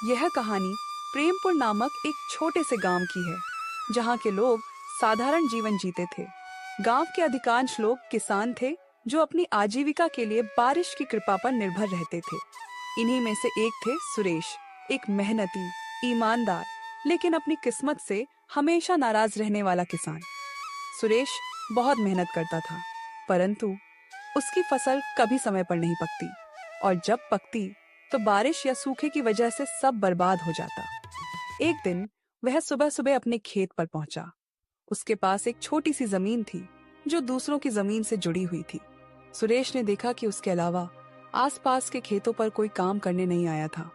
यह कहानी प्रेमपुर नामक एक छोटे से गांव की है, जहां के लोग साधारण जीवन जीते थे। गांव के अधिकांश लोग किसान थे जो अपनी आजीविका के लिए बारिश की कृपा पर निर्भर रहते थे। इन्हीं में से एक थे सुरेश, एक मेहनती, ईमानदार, लेकिन अपनी किस्मत से हमेशा नाराज रहने वाला किसान। सुरेश बहुत मेहनत करता था, परंतु उसकी फसल कभी समय पर नहीं पकती, और जब पकती तो बारिश या सूखे की वजह से सब बर्बाद हो जाता। एक दिन वह सुबह सुबह अपने खेत पर पहुंचा। उसके पास एक छोटी सी जमीन थी जो दूसरों की जमीन से जुड़ी हुई थी। सुरेश ने देखा कि उसके अलावा आसपास के खेतों पर कोई काम करने नहीं आया था।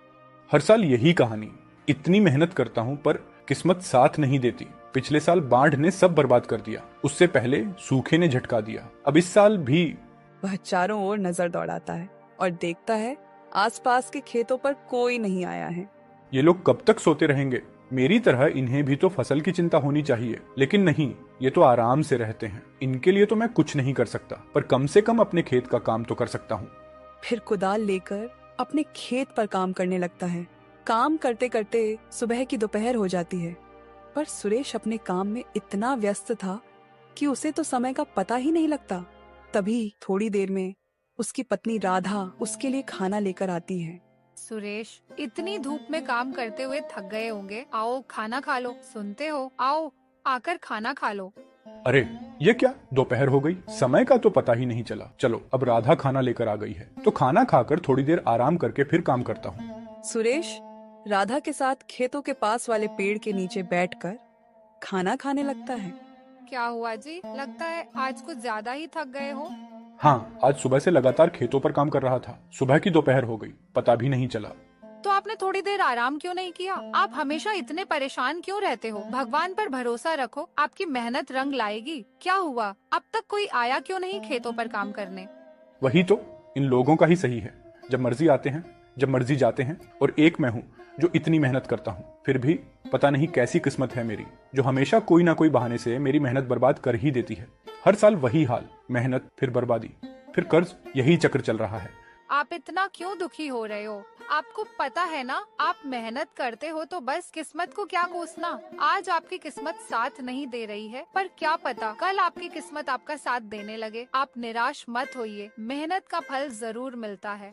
हर साल यही कहानी, इतनी मेहनत करता हूँ पर किस्मत साथ नहीं देती। पिछले साल बाढ़ ने सब बर्बाद कर दिया, उससे पहले सूखे ने झटका दिया, अब इस साल भी। वह चारों ओर नजर दौड़ाता है और देखता है आसपास के खेतों पर कोई नहीं आया है। ये लोग कब तक सोते रहेंगे? मेरी तरह इन्हें भी तो फसल की चिंता होनी चाहिए, लेकिन नहीं, ये तो आराम से रहते हैं। इनके लिए तो मैं कुछ नहीं कर सकता, पर कम से कम अपने खेत का काम तो कर सकता हूँ। फिर कुदाल लेकर अपने खेत पर काम करने लगता है। काम करते करते सुबह की दोपहर हो जाती है, पर सुरेश अपने काम में इतना व्यस्त था कि उसे तो समय का पता ही नहीं लगता। तभी थोड़ी देर में उसकी पत्नी राधा उसके लिए खाना लेकर आती है। सुरेश, इतनी धूप में काम करते हुए थक गए होंगे, आओ खाना खा लो। सुनते हो? आओ आकर खाना खा लो। अरे ये क्या, दोपहर हो गई, समय का तो पता ही नहीं चला। चलो, अब राधा खाना लेकर आ गई है तो खाना खाकर थोड़ी देर आराम करके फिर काम करता हूँ। सुरेश राधा के साथ खेतों के पास वाले पेड़ के नीचे बैठकर खाना खाने लगता है। क्या हुआ जी? लगता है आज कुछ ज्यादा ही थक गए हो। हाँ, आज सुबह से लगातार खेतों पर काम कर रहा था। सुबह की दोपहर हो गई, पता भी नहीं चला। तो आपने थोड़ी देर आराम क्यों नहीं किया? आप हमेशा इतने परेशान क्यों रहते हो? भगवान पर भरोसा रखो, आपकी मेहनत रंग लाएगी। क्या हुआ, अब तक कोई आया क्यों नहीं खेतों पर काम करने? वही तो, इन लोगों का ही सही है। जब मर्जी आते हैं, जब मर्जी जाते हैं, और एक मैं हूँ जो इतनी मेहनत करता हूँ। फिर भी पता नहीं कैसी किस्मत है मेरी, जो हमेशा कोई ना कोई बहाने से मेरी मेहनत बर्बाद कर ही देती है। हर साल वही हाल, मेहनत फिर बर्बादी फिर कर्ज, यही चक्र चल रहा है। आप इतना क्यों दुखी हो रहे हो? आपको पता है ना, आप मेहनत करते हो तो बस किस्मत को क्या कोसना। आज आपकी किस्मत साथ नहीं दे रही है, पर क्या पता कल आपकी किस्मत आपका साथ देने लगे। आप निराश मत होइए, मेहनत का फल जरूर मिलता है।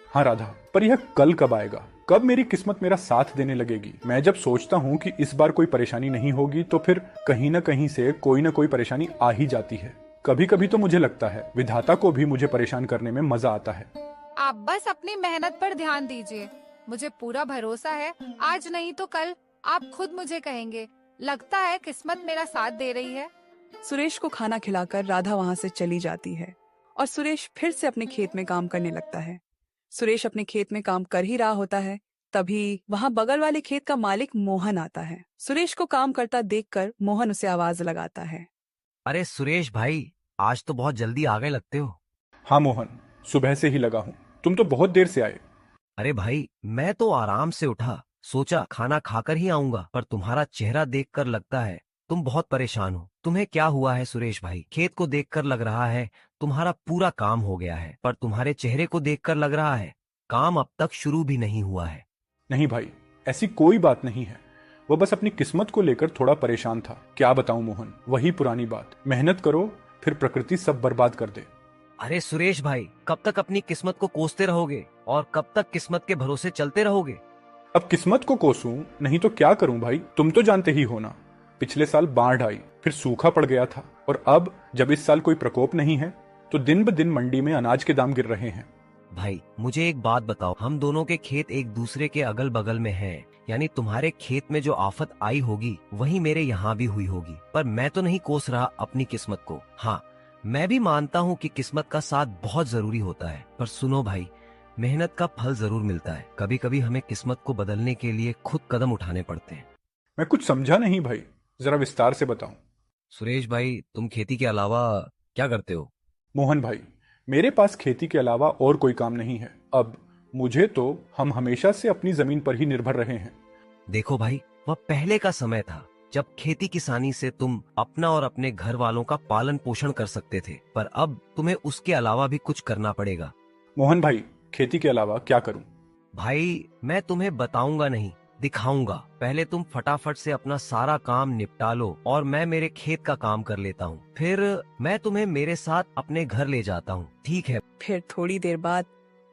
हाँ राधा, पर यह कल कब आएगा? कब मेरी किस्मत मेरा साथ देने लगेगी? मैं जब सोचता हूँ कि इस बार कोई परेशानी नहीं होगी, तो फिर कहीं न कहीं से कोई न कोई परेशानी आ ही जाती है। कभी कभी तो मुझे लगता है विधाता को भी मुझे परेशान करने में मजा आता है। आप बस अपनी मेहनत पर ध्यान दीजिए, मुझे पूरा भरोसा है आज नहीं तो कल आप खुद मुझे कहेंगे, लगता है किस्मत मेरा साथ दे रही है। सुरेश को खाना खिलाकर राधा वहाँ से चली जाती है और सुरेश फिर से अपने खेत में काम करने लगता है। सुरेश अपने खेत में काम कर ही रहा होता है, तभी वहाँ बगल वाले खेत का मालिक मोहन आता है। सुरेश को काम करता देखकर मोहन उसे आवाज लगाता है। अरे सुरेश भाई, आज तो बहुत जल्दी आ गए लगते हो। हाँ मोहन, सुबह से ही लगा हूँ, तुम तो बहुत देर से आए। अरे भाई, मैं तो आराम से उठा, सोचा खाना खाकर ही आऊंगा, पर तुम्हारा चेहरा देखकर लगता है तुम बहुत परेशान हो। तुम्हें क्या हुआ है सुरेश भाई? खेत को देखकर लग रहा है तुम्हारा पूरा काम हो गया है, पर तुम्हारे चेहरे को देखकर लग रहा है काम अब तक शुरू भी नहीं हुआ है। नहीं भाई, ऐसी कोई बात नहीं है, वो बस अपनी किस्मत को लेकर थोड़ा परेशान था। क्या बताऊं मोहन, वही पुरानी बात, मेहनत करो फिर प्रकृति सब बर्बाद कर दे। अरे सुरेश भाई, कब तक अपनी किस्मत को कोसते रहोगे और कब तक किस्मत के भरोसे चलते रहोगे? अब किस्मत को कोसूं नहीं तो क्या करूं भाई? तुम तो जानते ही हो ना, पिछले साल बाढ़ आई, फिर सूखा पड़ गया था, और अब जब इस साल कोई प्रकोप नहीं है तो दिन ब दिन मंडी में अनाज के दाम गिर रहे हैं। भाई मुझे एक बात बताओ, हम दोनों के खेत एक दूसरे के अगल बगल में हैं, यानी तुम्हारे खेत में जो आफत आई होगी वही मेरे यहाँ भी हुई होगी, पर मैं तो नहीं कोस रहा अपनी किस्मत को। हाँ, मैं भी मानता हूँ कि किस्मत का साथ बहुत जरूरी होता है, पर सुनो भाई, मेहनत का फल जरूर मिलता है। कभी कभी हमें किस्मत को बदलने के लिए खुद कदम उठाने पड़ते हैं। मैं कुछ समझा नहीं भाई, जरा विस्तार से बताओ। सुरेश भाई, तुम खेती के अलावा क्या करते हो? मोहन भाई, मेरे पास खेती के अलावा और कोई काम नहीं है। अब मुझे तो हम हमेशा से अपनी जमीन पर ही निर्भर रहे हैं। देखो भाई, वह पहले का समय था जब खेती किसानी से तुम अपना और अपने घर वालों का पालन पोषण कर सकते थे, पर अब तुम्हें उसके अलावा भी कुछ करना पड़ेगा। मोहन भाई, खेती के अलावा क्या करूं? भाई मैं तुम्हें बताऊंगा नहीं, दिखाऊंगा। पहले तुम फटाफट से अपना सारा काम निपटा लो और मैं मेरे खेत का काम कर लेता हूँ। फिर मैं तुम्हें मेरे साथ अपने घर ले जाता हूँ, ठीक है? फिर थोड़ी देर बाद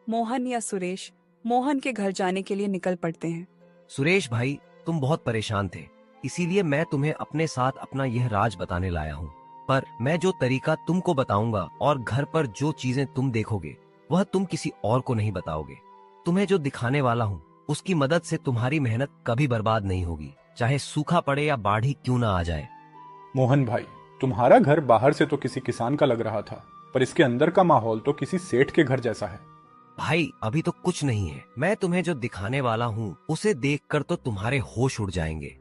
मोहन या सुरेश मोहन के घर जाने के लिए निकल पड़ते हैं। सुरेश भाई, तुम बहुत परेशान थे, इसीलिए मैं तुम्हें अपने साथ अपना यह राज बताने लाया हूँ। पर मैं जो तरीका तुमको बताऊंगा और घर पर जो चीजें तुम देखोगे वह तुम किसी और को नहीं बताओगे। तुम्हें जो दिखाने वाला हूँ उसकी मदद से तुम्हारी मेहनत कभी बर्बाद नहीं होगी, चाहे सूखा पड़े या बाढ़ ही क्यों ना आ जाए। मोहन भाई, तुम्हारा घर बाहर से तो किसी किसान का लग रहा था, पर इसके अंदर का माहौल तो किसी सेठ के घर जैसा है। भाई अभी तो कुछ नहीं है, मैं तुम्हें जो दिखाने वाला हूँ उसे देखकर तो तुम्हारे होश उड़ जाएंगे।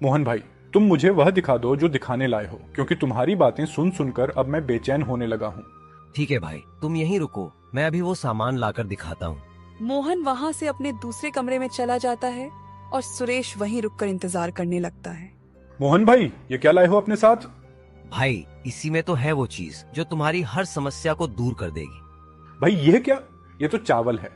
मोहन भाई, तुम मुझे वह दिखा दो जो दिखाने लाए हो, क्योंकि तुम्हारी बातें सुन सुनकर अब मैं बेचैन होने लगा हूँ। ठीक है भाई, तुम यहीं रुको, मैं अभी वो सामान लाकर दिखाता हूँ। मोहन वहाँ से अपने दूसरे कमरे में चला जाता है और सुरेश वहीं रुककर इंतजार करने लगता है। मोहन भाई, ये क्या लाए हो अपने साथ? भाई इसी में तो है वो चीज जो तुम्हारी हर समस्या को दूर कर देगी। भाई यह क्या? ये तो चावल है।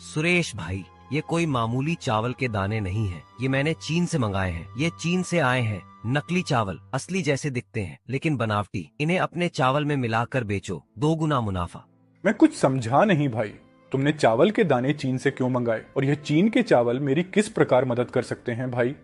सुरेश भाई, ये कोई मामूली चावल के दाने नहीं है, ये मैंने चीन से मंगाए हैं। ये चीन से आए हैं नकली चावल, असली जैसे दिखते हैं लेकिन बनावटी। इन्हें अपने चावल में मिलाकर बेचो, 2 गुना मुनाफा। मैं कुछ समझा नहीं भाई, तुमने चावल के दाने चीन से क्यों मंगाए, और यह चीन के चावल मेरी किस प्रकार मदद कर सकते हैं भाई?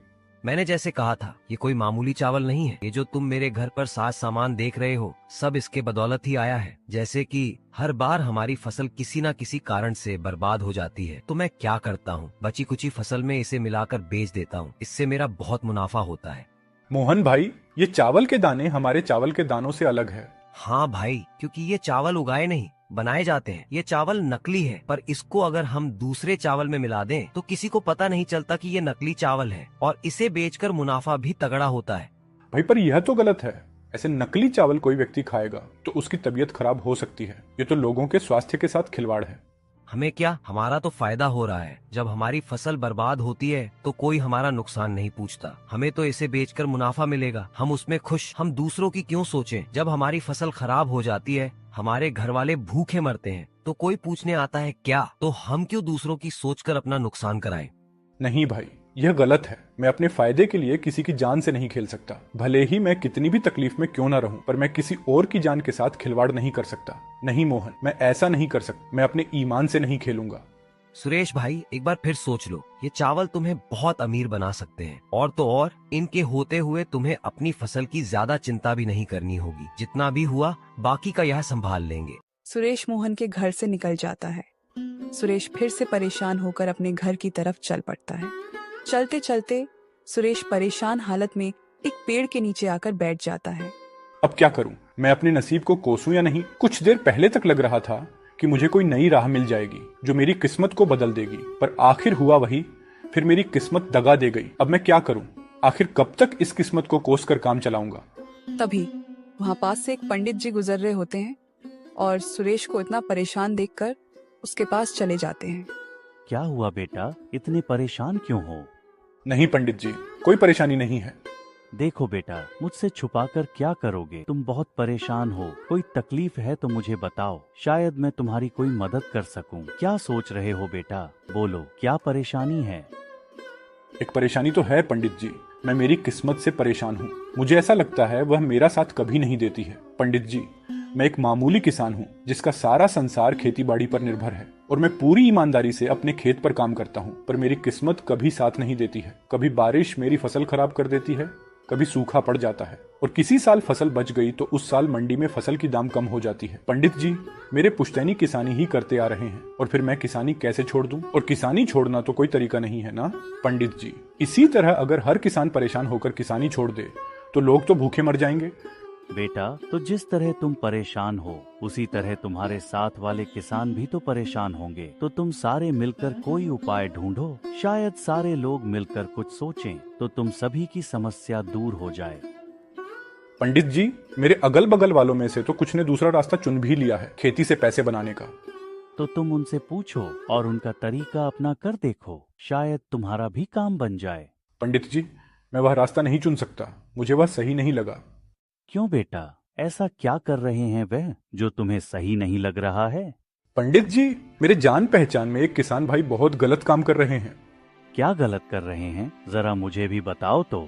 मैंने जैसे कहा था, ये कोई मामूली चावल नहीं है। ये जो तुम मेरे घर पर साज सामान देख रहे हो सब इसके बदौलत ही आया है। जैसे कि हर बार हमारी फसल किसी न किसी कारण से बर्बाद हो जाती है तो मैं क्या करता हूँ, बची कुची फसल में इसे मिलाकर बेच देता हूँ। इससे मेरा बहुत मुनाफा होता है। मोहन भाई, ये चावल के दाने हमारे चावल के दानों से अलग है। हाँ भाई, क्योंकि ये चावल उगाए नहीं बनाए जाते हैं। ये चावल नकली है, पर इसको अगर हम दूसरे चावल में मिला दें तो किसी को पता नहीं चलता कि ये नकली चावल है, और इसे बेचकर मुनाफा भी तगड़ा होता है। भाई पर यह तो गलत है। ऐसे नकली चावल कोई व्यक्ति खाएगा तो उसकी तबीयत खराब हो सकती है। ये तो लोगों के स्वास्थ्य के साथ खिलवाड़ है। हमें क्या, हमारा तो फायदा हो रहा है। जब हमारी फसल बर्बाद होती है तो कोई हमारा नुकसान नहीं पूछता। हमें तो इसे बेचकर मुनाफा मिलेगा, हम उसमें खुश। हम दूसरों की क्यों सोचें? जब हमारी फसल खराब हो जाती है, हमारे घर वाले भूखे मरते हैं तो कोई पूछने आता है क्या? तो हम क्यों दूसरों की सोचकर अपना नुकसान कराएं? नहीं भाई, यह गलत है। मैं अपने फायदे के लिए किसी की जान से नहीं खेल सकता। भले ही मैं कितनी भी तकलीफ में क्यों ना रहूं, पर मैं किसी और की जान के साथ खिलवाड़ नहीं कर सकता। नहीं मोहन, मैं ऐसा नहीं कर सकता। मैं अपने ईमान से नहीं खेलूंगा। सुरेश भाई, एक बार फिर सोच लो। ये चावल तुम्हें बहुत अमीर बना सकते हैं, और तो और इनके होते हुए तुम्हें अपनी फसल की ज्यादा चिंता भी नहीं करनी होगी। जितना भी हुआ बाकी का यह संभाल लेंगे। सुरेश मोहन के घर से निकल जाता है। सुरेश फिर से परेशान होकर अपने घर की तरफ चल पड़ता है। चलते चलते सुरेश परेशान हालत में एक पेड़ के नीचे आकर बैठ जाता है। अब क्या करूं? मैं अपने नसीब को कोसूं या नहीं? कुछ देर पहले तक लग रहा था कि मुझे कोई नई राह मिल जाएगी जो मेरी किस्मत को बदल देगी, पर आखिर हुआ वही। फिर मेरी किस्मत दगा दे गई। अब मैं क्या करूं? आखिर कब तक इस किस्मत को कोस कर काम चलाऊंगा? तभी वहाँ पास से एक पंडित जी गुजर रहे होते हैं और सुरेश को इतना परेशान देखकर उसके पास चले जाते हैं। क्या हुआ बेटा, इतने परेशान क्यों हो? नहीं पंडित जी, कोई परेशानी नहीं है। देखो बेटा, मुझसे छुपाकर क्या करोगे? तुम बहुत परेशान हो। कोई तकलीफ है तो मुझे बताओ, शायद मैं तुम्हारी कोई मदद कर सकूं। क्या सोच रहे हो बेटा? बोलो, क्या परेशानी है? एक परेशानी तो है पंडित जी। मैं मेरी किस्मत से परेशान हूँ। मुझे ऐसा लगता है वह मेरा साथ कभी नहीं देती है। पंडित जी, मैं एक मामूली किसान हूँ जिसका सारा संसार खेती बाड़ी पर निर्भर है, और मैं पूरी ईमानदारी से अपने खेत पर काम करता हूँ, पर मेरी किस्मत कभी साथ नहीं देती है। कभी बारिश मेरी फसल खराब कर देती है, कभी सूखा पड़ जाता है, और किसी साल फसल बच गई तो उस साल मंडी में फसल की दाम कम हो जाती है। पंडित जी, मेरे पुश्तैनी किसानी ही करते आ रहे हैं, और फिर मैं किसानी कैसे छोड़ दूं? और किसानी छोड़ना तो कोई तरीका नहीं है ना पंडित जी। इसी तरह अगर हर किसान परेशान होकर किसानी छोड़ दे तो लोग तो भूखे मर जाएंगे। बेटा, तो जिस तरह तुम परेशान हो उसी तरह तुम्हारे साथ वाले किसान भी तो परेशान होंगे। तो तुम सारे मिलकर कोई उपाय ढूंढो। शायद सारे लोग मिलकर कुछ सोचें तो तुम सभी की समस्या दूर हो जाए। पंडित जी, मेरे अगल बगल वालों में से तो कुछ ने दूसरा रास्ता चुन भी लिया है, खेती से पैसे बनाने का। तो तुम उनसे पूछो और उनका तरीका अपना कर देखो, शायद तुम्हारा भी काम बन जाए। पंडित जी, मैं वह रास्ता नहीं चुन सकता, मुझे वह सही नहीं लगा। क्यों बेटा, ऐसा क्या कर रहे हैं वह जो तुम्हें सही नहीं लग रहा है? पंडित जी, मेरे जान पहचान में एक किसान भाई बहुत गलत काम कर रहे हैं। क्या गलत कर रहे हैं, जरा मुझे भी बताओ तो।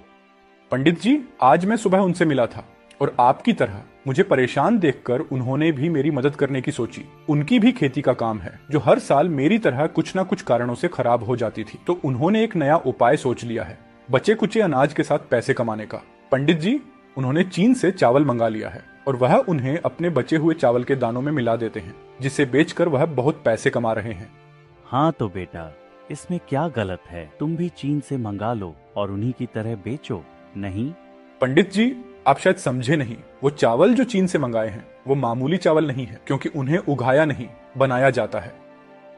पंडित जी, आज मैं सुबह उनसे मिला था और आपकी तरह मुझे परेशान देखकर उन्होंने भी मेरी मदद करने की सोची। उनकी भी खेती का काम है जो हर साल मेरी तरह कुछ ना कुछ कारणों से खराब हो जाती थी, तो उन्होंने एक नया उपाय सोच लिया है, बचे कुचे अनाज के साथ पैसे कमाने का। पंडित जी, उन्होंने चीन से चावल मंगा लिया है और वह उन्हें अपने बचे हुए चावल के दानों में मिला देते हैं, जिसे बेचकर वह बहुत पैसे कमा रहे हैं। हाँ तो बेटा, इसमें क्या गलत है? तुम भी चीन से मंगा लो और उन्हीं की तरह बेचो, नहीं? पंडित जी, आप शायद समझे नहीं, वो चावल जो चीन से मंगाए हैं वो मामूली चावल नहीं है, क्योंकि उन्हें उगाया नहीं बनाया जाता है।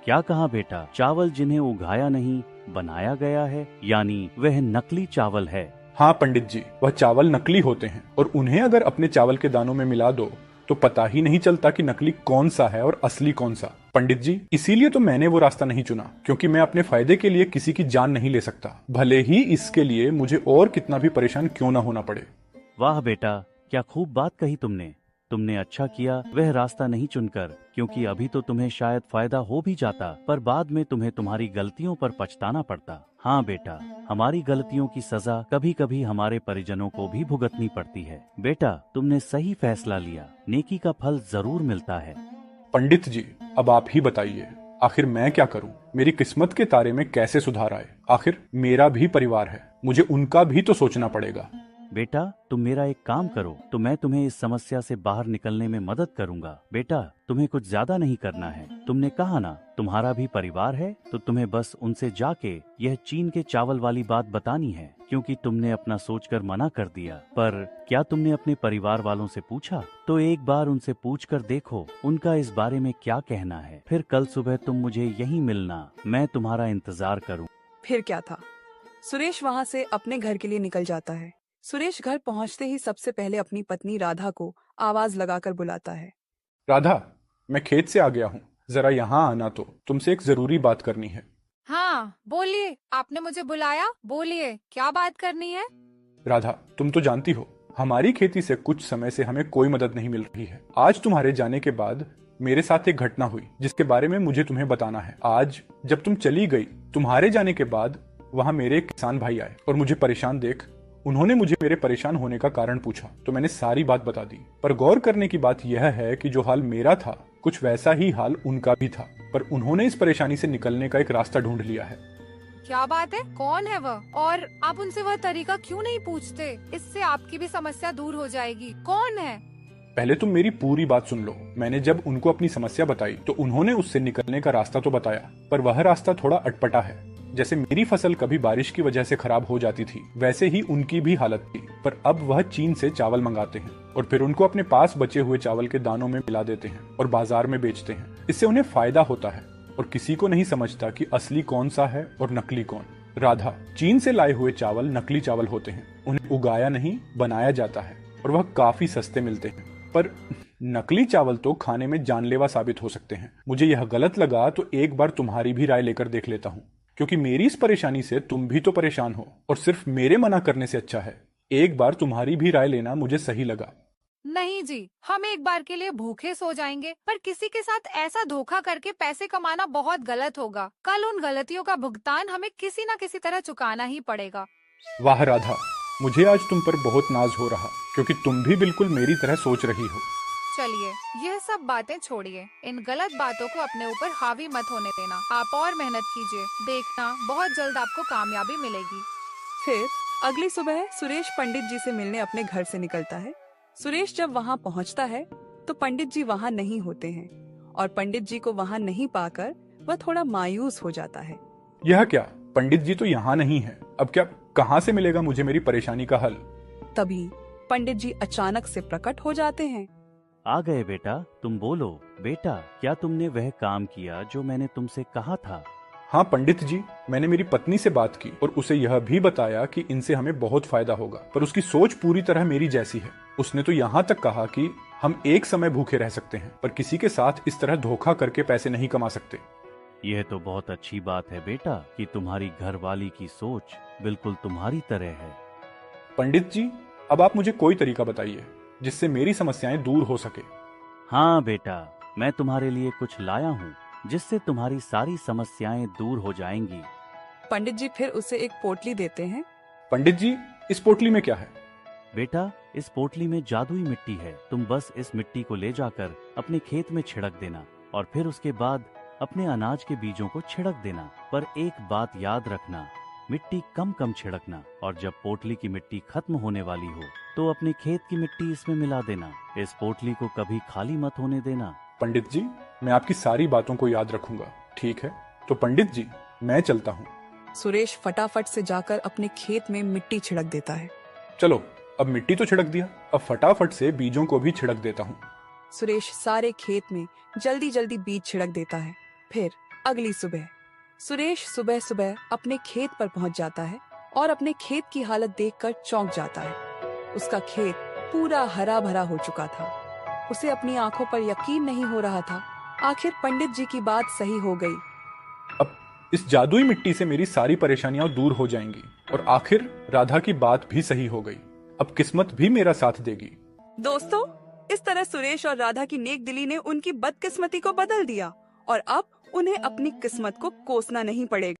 क्या कहा बेटा? चावल जिन्हें उगाया नहीं बनाया गया है, यानी वह नकली चावल है? हाँ पंडित जी, वह चावल नकली होते हैं और उन्हें अगर अपने चावल के दानों में मिला दो तो पता ही नहीं चलता कि नकली कौन सा है और असली कौन सा। पंडित जी, इसीलिए तो मैंने वो रास्ता नहीं चुना, क्योंकि मैं अपने फायदे के लिए किसी की जान नहीं ले सकता, भले ही इसके लिए मुझे और कितना भी परेशान क्यों ना होना पड़े। वाह बेटा, क्या खूब बात कही तुमने। तुमने अच्छा किया वह रास्ता नहीं चुनकर, क्योंकि अभी तो तुम्हें शायद फायदा हो भी जाता, पर बाद में तुम्हें तुम्हारी गलतियों पर पछताना पड़ता। हाँ बेटा, हमारी गलतियों की सजा कभी कभी हमारे परिजनों को भी भुगतनी पड़ती है। बेटा, तुमने सही फैसला लिया, नेकी का फल जरूर मिलता है। पंडित जी, अब आप ही बताइए, आखिर मैं क्या करूं? मेरी किस्मत के तारे में कैसे सुधार आए? आखिर मेरा भी परिवार है, मुझे उनका भी तो सोचना पड़ेगा। बेटा, तुम मेरा एक काम करो तो मैं तुम्हें इस समस्या से बाहर निकलने में मदद करूंगा। बेटा, तुम्हें कुछ ज्यादा नहीं करना है। तुमने कहा ना तुम्हारा भी परिवार है, तो तुम्हें बस उनसे जाके यह चीन के चावल वाली बात बतानी है, क्योंकि तुमने अपना सोचकर मना कर दिया। पर क्या तुमने अपने परिवार वालों से पूछा? तो एक बार उनसे पूछकर देखो उनका इस बारे में क्या कहना है। फिर कल सुबह तुम मुझे यहीं मिलना, मैं तुम्हारा इंतजार करूँ। फिर क्या था, सुरेश वहाँ से अपने घर के लिए निकल जाता है। सुरेश घर पहुँचते ही सबसे पहले अपनी पत्नी राधा को आवाज लगाकर बुलाता है। राधा, मैं खेत से आ गया हूँ, जरा यहाँ आना, तो तुमसे एक जरूरी बात करनी है। हाँ बोलिए, आपने मुझे बुलाया, बोलिए क्या बात करनी है। राधा, तुम तो जानती हो हमारी खेती से कुछ समय से हमें कोई मदद नहीं मिल रही है। आज तुम्हारे जाने के बाद मेरे साथ एक घटना हुई जिसके बारे में मुझे तुम्हें बताना है। आज जब तुम चली गई, तुम्हारे जाने के बाद वहाँ मेरे एक किसान भाई आए और मुझे परेशान देख उन्होंने मुझे मेरे परेशान होने का कारण पूछा, तो मैंने सारी बात बता दी। पर गौर करने की बात यह है कि जो हाल मेरा था कुछ वैसा ही हाल उनका भी था, पर उन्होंने इस परेशानी से निकलने का एक रास्ता ढूंढ लिया है। क्या बात है, कौन है वह? और आप उनसे वह तरीका क्यों नहीं पूछते? इससे आपकी भी समस्या दूर हो जाएगी। कौन है? पहले तुम मेरी पूरी बात सुन लो। मैंने जब उनको अपनी समस्या बताई तो उन्होंने उससे निकलने का रास्ता तो बताया, पर वह रास्ता थोड़ा अटपटा है। जैसे मेरी फसल कभी बारिश की वजह से खराब हो जाती थी, वैसे ही उनकी भी हालत थी। पर अब वह चीन से चावल मंगाते हैं और फिर उनको अपने पास बचे हुए चावल के दानों में मिला देते हैं और बाजार में बेचते हैं। इससे उन्हें फायदा होता है और किसी को नहीं समझता कि असली कौन सा है और नकली कौन। राधा, चीन से लाए हुए चावल नकली चावल होते हैं, उन्हें उगाया नहीं बनाया जाता है और वह काफी सस्ते मिलते हैं। पर नकली चावल तो खाने में जानलेवा साबित हो सकते हैं। मुझे यह गलत लगा तो एक बार तुम्हारी भी राय लेकर देख लेता हूँ, क्योंकि मेरी इस परेशानी से तुम भी तो परेशान हो और सिर्फ मेरे मना करने से अच्छा है एक बार तुम्हारी भी राय लेना मुझे सही लगा। नहीं जी, हम एक बार के लिए भूखे सो जाएंगे, पर किसी के साथ ऐसा धोखा करके पैसे कमाना बहुत गलत होगा। कल उन गलतियों का भुगतान हमें किसी न किसी तरह चुकाना ही पड़ेगा। वाह राधा, मुझे आज तुम पर बहुत नाज हो रहा, क्योंकि तुम भी बिल्कुल मेरी तरह सोच रही हो। चलिए यह सब बातें छोड़िए, इन गलत बातों को अपने ऊपर हावी मत होने देना। आप और मेहनत कीजिए, देखना बहुत जल्द आपको कामयाबी मिलेगी। फिर अगली सुबह सुरेश पंडित जी से मिलने अपने घर से निकलता है। सुरेश जब वहाँ पहुँचता है तो पंडित जी वहाँ नहीं होते हैं और पंडित जी को वहाँ नहीं पाकर वह थोड़ा मायूस हो जाता है। यह क्या, पंडित जी तो यहाँ नहीं है, अब क्या कहाँ से मिलेगा मुझे मेरी परेशानी का हल? तभी पंडित जी अचानक से प्रकट हो जाते हैं। आ गए बेटा, तुम बोलो। बेटा, क्या तुमने वह काम किया जो मैंने तुमसे कहा था? हाँ पंडित जी, मैंने मेरी पत्नी से बात की और उसे यह भी बताया कि इनसे हमें बहुत फायदा होगा, पर उसकी सोच पूरी तरह मेरी जैसी है। उसने तो यहाँ तक कहा कि हम एक समय भूखे रह सकते हैं, पर किसी के साथ इस तरह धोखा करके पैसे नहीं कमा सकते। यह तो बहुत अच्छी बात है बेटा कि तुम्हारी घरवाली की सोच बिल्कुल तुम्हारी तरह है। पंडित जी, अब आप मुझे कोई तरीका बताइए जिससे मेरी समस्याएं दूर हो सके। हाँ बेटा, मैं तुम्हारे लिए कुछ लाया हूँ जिससे तुम्हारी सारी समस्याएं दूर हो जाएंगी। पंडित जी फिर उसे एक पोटली देते हैं। पंडित जी, इस पोटली में क्या है? बेटा, इस पोटली में जादुई मिट्टी है। तुम बस इस मिट्टी को ले जाकर अपने खेत में छिड़क देना और फिर उसके बाद अपने अनाज के बीजों को छिड़क देना। पर एक बात याद रखना, मिट्टी कम कम छिड़कना, और जब पोटली की मिट्टी खत्म होने वाली हो तो अपने खेत की मिट्टी इसमें मिला देना। इस पोटली को कभी खाली मत होने देना। पंडित जी, मैं आपकी सारी बातों को याद रखूंगा। ठीक है, तो पंडित जी, मैं चलता हूँ। सुरेश फटाफट से जाकर अपने खेत में मिट्टी छिड़क देता है। चलो, अब मिट्टी तो छिड़क दिया, अब फटाफट से बीजों को भी छिड़क देता हूँ। सुरेश सारे खेत में जल्दी जल्दी बीज छिड़क देता है। फिर अगली सुबह सुरेश सुबह सुबह अपने खेत पर पहुंच जाता है और अपने खेत की हालत देखकर चौंक जाता है। उसका खेत पूरा हरा भरा हो चुका था। उसे अपनी आंखों पर यकीन नहीं हो रहा था। आखिर पंडित जी की बात सही हो गई। अब इस जादुई मिट्टी से मेरी सारी परेशानियां दूर हो जाएंगी और आखिर राधा की बात भी सही हो गई। अब किस्मत भी मेरा साथ देगी। दोस्तों, इस तरह सुरेश और राधा की नेक दिली ने उनकी बदकिस्मती को बदल दिया और अब उन्हें अपनी किस्मत को कोसना नहीं पड़ेगा।